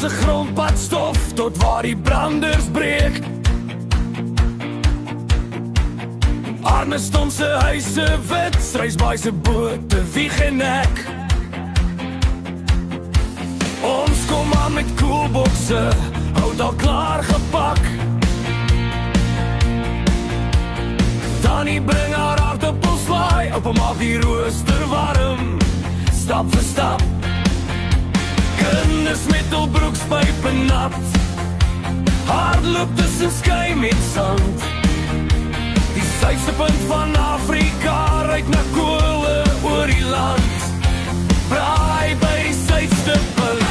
se grondpad stof tot waar die branders breek. Arneston se huise wit, Struisbaai se bote wieg en nek. Ons kom aan met koelbokse, hout al klaar gepak. Tannie bring haar aardappelslaai, oupa maak die rooster warm, stap vir stap. Kinders met hul broekspype nat, hardloop tussen skei met sand. Die suidste punt van Afrika ruik na kole oor die land. Braai by die suidste punt,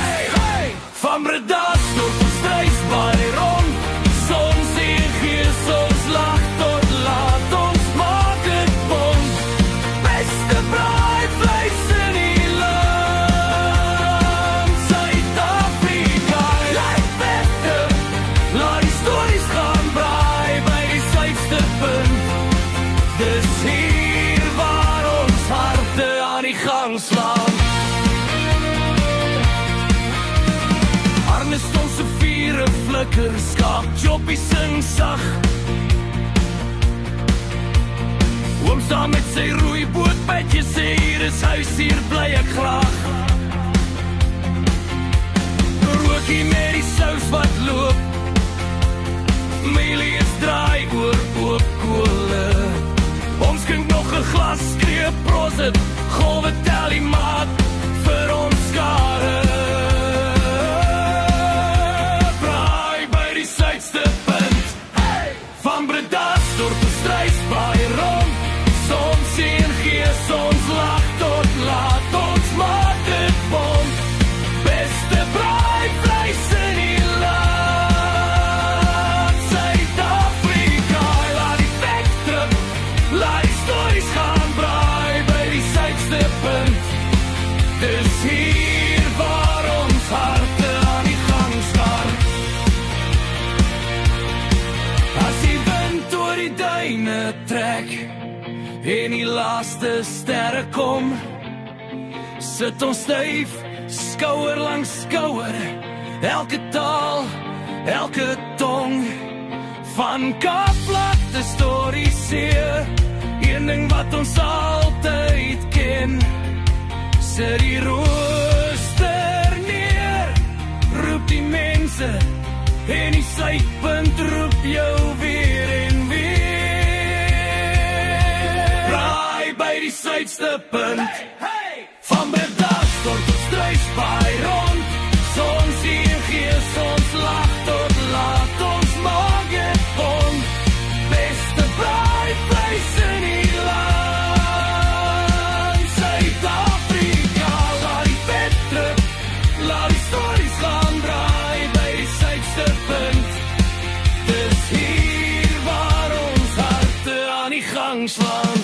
van Bredasdorp tot Struisbaai rond. Soms en gees ons lag tot laat, ons maak het bond. Beste braai vleis in die land, Suid-Afrika, lyk beter. Laat die stories gaan, braai by die suidste punt. Dis hier waar ons harte aan die gang slaan. Arneston se vure flikker, skaap Joppie sing sag. Oom staan met sy roeiboot, Petjie sê hier is huis, hier bly ek graag. Rookie met die sous wat loop, Melies draai oor oop kole. Ons skink nog 'n glas, skree prosit, golwe tel die maat vir ons skare. Braai by die suidste punt, van Bredasdorp tot Struisbaai rond. Soms en gees ons lag tot laat, ons maak dit bond. Beste braai vleis in die land, Suid-Afrika, laat die vek druk, laat die stories gaan, braai by die suidste punt. Dis hier waar ons harte aan die gang staan. As die wind oor die duine trek en die laaste sterre kom, sit ons styf, skouer langs skouer, elke taal, elke tong. Van Kaapvlakte tot die see, een ding wat ons altyd ken. Sit die rooster neer, roep die mense, en die suidpunt roep jou weer en weer. Braai by die suidste punt, van Bredasdorp tot Struisbaai rond. Soms en gees ons lag tot laat, ons maak het bond. Beste braai vleis in die land, Suid-Afrika, laat die vet druk, laat die stories gaan, braai by die suidste punt. Dis hier waar ons harte aan die gang slaan.